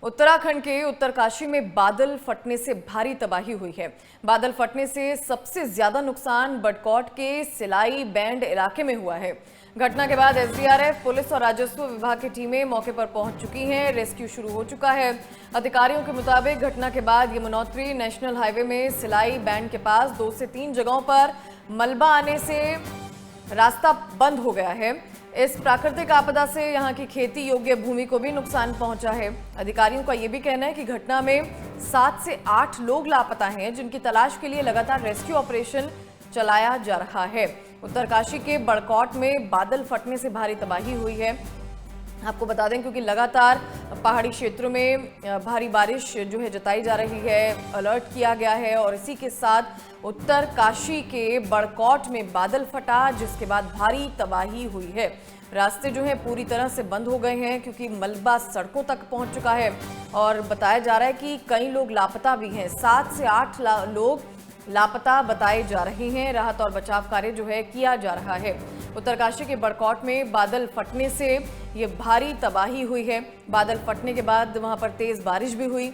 उत्तराखंड के उत्तरकाशी में बादल फटने से भारी तबाही हुई है। बादल फटने से सबसे ज्यादा नुकसान बडकौट के सिलाई बैंड इलाके में हुआ है। घटना के बाद एसडीआरएफ, पुलिस और राजस्व विभाग की टीमें मौके पर पहुंच चुकी हैं। रेस्क्यू शुरू हो चुका है। अधिकारियों के मुताबिक घटना के बाद यमुनोत्री नेशनल हाईवे में सिलाई बैंड के पास 2 से 3 जगहों पर मलबा आने से रास्ता बंद हो गया है। इस प्राकृतिक आपदा से यहां की खेती योग्य भूमि को भी नुकसान पहुंचा है। अधिकारियों का यह भी कहना है कि घटना में 7 से 8 लोग लापता हैं, जिनकी तलाश के लिए लगातार रेस्क्यू ऑपरेशन चलाया जा रहा है। उत्तरकाशी के बड़कौट में बादल फटने से भारी तबाही हुई है। आपको बता दें क्योंकि लगातार पहाड़ी क्षेत्रों में भारी बारिश जो है जताई जा रही है, अलर्ट किया गया है और इसी के साथ उत्तरकाशी के बड़कौट में बादल फटा, जिसके बाद भारी तबाही हुई है। रास्ते जो है पूरी तरह से बंद हो गए हैं क्योंकि मलबा सड़कों तक पहुंच चुका है और बताया जा रहा है कि कई लोग लापता भी हैं। 7 से 8 लोग लापता बताए जा रहे हैं। राहत और बचाव कार्य जो है किया जा रहा है। उत्तरकाशी के बड़कौट में बादल फटने से ये भारी तबाही हुई है। बादल फटने के बाद वहां पर तेज बारिश भी हुई,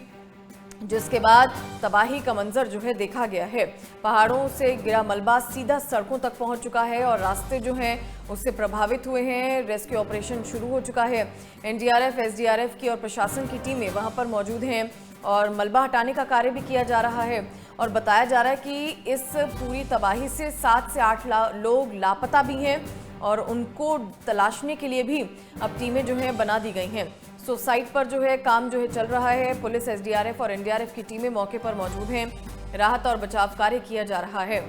जिसके बाद तबाही का मंजर जो है देखा गया है। पहाड़ों से गिरा मलबा सीधा सड़कों तक पहुंच चुका है और रास्ते जो हैं उससे प्रभावित हुए हैं। रेस्क्यू ऑपरेशन शुरू हो चुका है। एनडीआरएफ, एसडीआरएफ की और प्रशासन की टीमें वहां पर मौजूद हैं और मलबा हटाने का कार्य भी किया जा रहा है। और बताया जा रहा है कि इस पूरी तबाही से 7 से 8 लोग लापता भी हैं और उनको तलाशने के लिए भी अब टीमें जो हैं बना दी गई हैं। सो साइट पर जो है काम जो है चल रहा है। पुलिस, एसडीआरएफ और एनडीआरएफ की टीमें मौके पर मौजूद हैं। राहत और बचाव कार्य किया जा रहा है।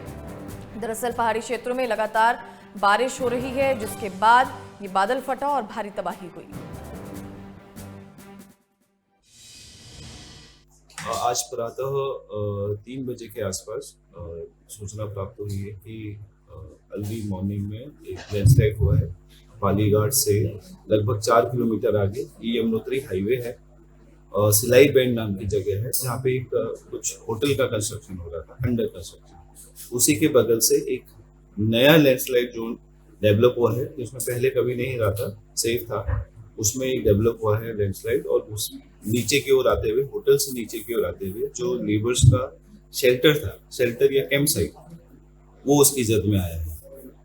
दरअसल पहाड़ी क्षेत्रों में लगातार बारिश हो रही है, जिसके बाद ये बादल फटा और भारी तबाही हुई। आज प्रातः 3 बजे के आसपास सूचना प्राप्त हुई है कि अर्ली मॉर्निंग में एक लैंडस्लाइड हुआ है। पालीघाट से लगभग 4 किलोमीटर आगे ये यमुनोत्री हाईवे है। सिलाई बैंड नाम की जगह है जहाँ पे एक कुछ होटल का कंस्ट्रक्शन हो रहा था, अंडर कंस्ट्रक्शन। उसी के बगल से एक नया लैंडस्लाइड जोन डेवलप हुआ है, जिसमें पहले कभी नहीं रहा था, सेफ था। उसमें एक डेवलप हुआ है लैंडस्लाइड और उस नीचे की ओर आते हुए, होटल से नीचे की ओर आते हुए जो लेबर्स का शेल्टर था, शेल्टर या कैंप साइट, वो उसकी जद में आया है।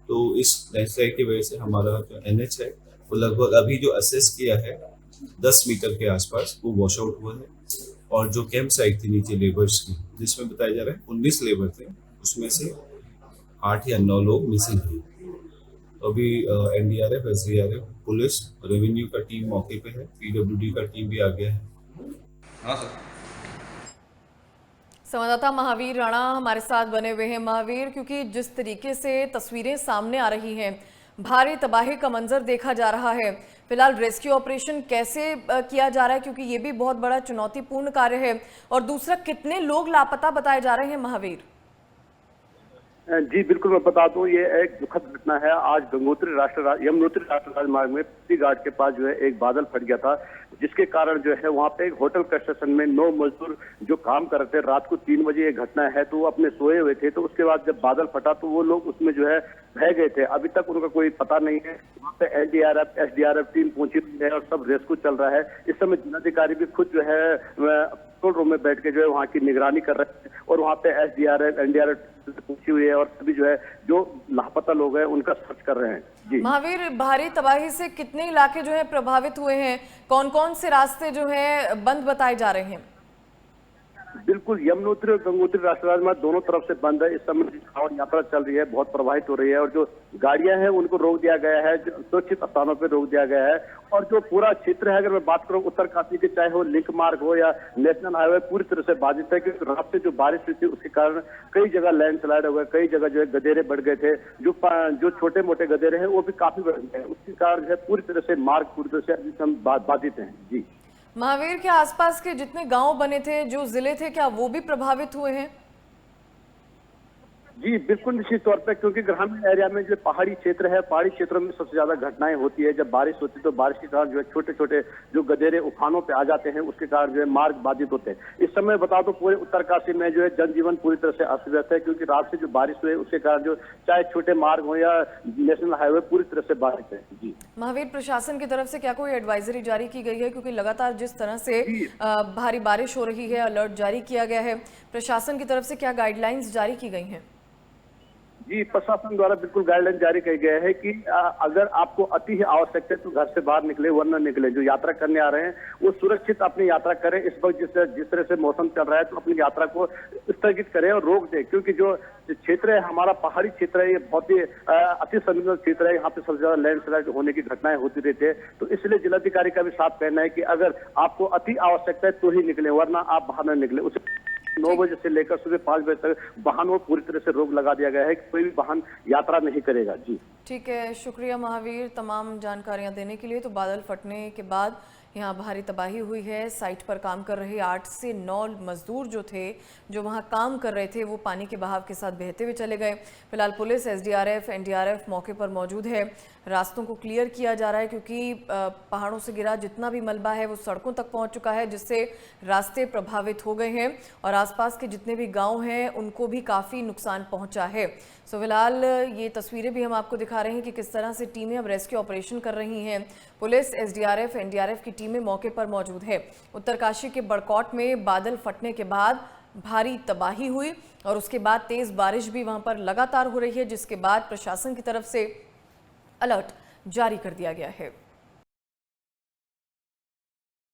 तो इस लैंडस्लाइड की वजह से हमारा जो एनएच है वो लगभग अभी जो असेस किया है 10 मीटर के आसपास वो वॉश आउट हुआ है। और जो कैंप साइट थी नीचे लेबर्स की, जिसमें बताया जा रहा है 19 लेबर थे, उसमें से 8 या 9 लोग मिसिंग थे। अभी एनडीआरएफ, एसडीआरएफ, पुलिस, रेवेन्यू का टीम मौके पे है, पीडब्ल्यूडी का टीम भी आ गया है। हाँ सर। संवाददाता महावीर राणा हमारे साथ बने हुए हैं। महावीर, क्योंकि जिस तरीके से तस्वीरें सामने आ रही हैं, भारी तबाही का मंजर देखा जा रहा है, फिलहाल रेस्क्यू ऑपरेशन कैसे किया जा रहा है, क्योंकि ये भी बहुत बड़ा चुनौतीपूर्ण कार्य है, और दूसरा कितने लोग लापता बताए जा रहे हैं महावीर? जी बिल्कुल, मैं बता दूं, ये एक दुखद घटना है। आज यमुनोत्री राष्ट्रीय राजमार्ग में पत्ती घाट के पास जो है एक बादल फट गया था, जिसके कारण जो है वहाँ पे एक होटल कंस्ट्रक्शन में 9 मजदूर जो काम कर रहे थे, रात को 3 बजे ये घटना है, तो वो अपने सोए हुए थे। तो उसके बाद जब बादल फटा तो वो लोग उसमें जो है बह गए थे। अभी तक उनका कोई पता नहीं है। वहाँ पे एनडीआरएफ, एसडीआरएफ टीम पहुंची है और सब रेस्क्यू चल रहा है। इस समय जिलाधिकारी भी खुद जो है कंट्रोल रूम में बैठ के जो है वहाँ की निगरानी कर रहे हैं और वहाँ पे एसडीआरएफ, एनडीआरएफ पहुंची हुई है और सभी जो है जो लापता लोग हैं उनका सर्च कर रहे हैं। जी महावीर, भारी तबाही से कितने इलाके जो है प्रभावित हुए हैं? कौन कौन से रास्ते जो है बंद बताए जा रहे हैं? बिल्कुल, यमुनोत्री और गंगोत्री राष्ट्रीय राजमार्ग दोनों तरफ से बंद है। इस समय कांवड़ यात्रा चल रही है, बहुत प्रभावित हो रही है और जो गाड़ियां हैं उनको रोक दिया गया है, सुरक्षित स्थानों पर रोक दिया गया है। और जो पूरा क्षेत्र है, अगर मैं बात करूं उत्तरकाशी के, चाहे वो लिंक मार्ग हो या नेशनल हाईवे, पूरी तरह से बाधित है। क्योंकि रात से जो बारिश हुई थी उसके कारण कई जगह लैंडस्लाइड हो गए, कई जगह जो है गदेरे बढ़ गए थे। जो छोटे मोटे गदेरे हैं वो भी काफी बढ़ गए, उसके कारण जो है पूरी तरह से मार्ग पूरी तरह से बाधित है। जी महावीर, के आसपास के जितने गांव बने थे, जो जिले थे, क्या वो भी प्रभावित हुए हैं? जी बिल्कुल निश्चित तौर पे, क्योंकि ग्रामीण एरिया में जो पहाड़ी क्षेत्र है, पहाड़ी क्षेत्रों में सबसे ज्यादा घटनाएं होती है। जब बारिश होती है तो बारिश के कारण जो है छोटे छोटे जो गधेरे उफानों पे आ जाते हैं, उसके कारण जो है मार्ग बाधित होते हैं। इस समय बता दो पूरे उत्तरकाशी में जो है जनजीवन पूरी तरह से अस्त व्यस्त है, क्योंकि रात से जो बारिश हुई है उसके कारण जो चाहे छोटे मार्ग हो या नेशनल हाईवे पूरी तरह से बाधित है। जी महावीर, प्रशासन की तरफ से क्या कोई एडवाइजरी जारी की गई है? क्योंकि लगातार जिस तरह से भारी बारिश हो रही है, अलर्ट जारी किया गया है, प्रशासन की तरफ से क्या गाइडलाइंस जारी की गई हैं? जी प्रशासन द्वारा बिल्कुल गाइडलाइन जारी किया गया है कि अगर आपको अति ही आवश्यक है तो घर से बाहर निकले, वरना निकले। जो यात्रा करने आ रहे हैं वो सुरक्षित अपनी यात्रा करें। इस वक्त जिस तरह से मौसम चल रहा है तो अपनी यात्रा को स्थगित करें और रोक दें, क्योंकि जो क्षेत्र है हमारा पहाड़ी क्षेत्र है, ये बहुत ही अति संवेदनशील क्षेत्र है। यहाँ पे सबसे ज्यादा लैंडस्लाइड होने की घटनाएं होती रहती है। तो इसलिए जिलाधिकारी का भी साफ कहना है कि अगर आपको अति आवश्यकता है तो ही निकले, वरना आप बाहर न निकले। उसे 9 बजे से लेकर सुबह 5 बजे तक वाहनों पूरी तरह से रोक लगा दिया गया है कि कोई भी वाहन यात्रा नहीं करेगा। जी ठीक है, शुक्रिया महावीर तमाम जानकारियां देने के लिए। तो बादल फटने के बाद यहाँ भारी तबाही हुई है। साइट पर काम कर रहे 8 से 9 मजदूर जो थे, जो वहाँ काम कर रहे थे, वो पानी के बहाव के साथ बहते हुए चले गए। फिलहाल पुलिस, एसडीआरएफ, एनडीआरएफ मौके पर मौजूद है। रास्तों को क्लियर किया जा रहा है, क्योंकि पहाड़ों से गिरा जितना भी मलबा है वो सड़कों तक पहुँच चुका है, जिससे रास्ते प्रभावित हो गए हैं और आसपास के जितने भी गाँव हैं उनको भी काफ़ी नुकसान पहुँचा है। सो फिलहाल ये तस्वीरें भी हम आपको दिखा रहे हैं कि किस तरह से टीमें अब रेस्क्यू ऑपरेशन कर रही हैं। पुलिस, एसडीआरएफ, एनडीआरएफ की टीमें मौके पर मौजूद है। उत्तरकाशी के बड़कौट में बादल फटने के बाद भारी तबाही हुई और उसके बाद तेज बारिश भी वहां पर लगातार हो रही है, जिसके बाद प्रशासन की तरफ से अलर्ट जारी कर दिया गया है।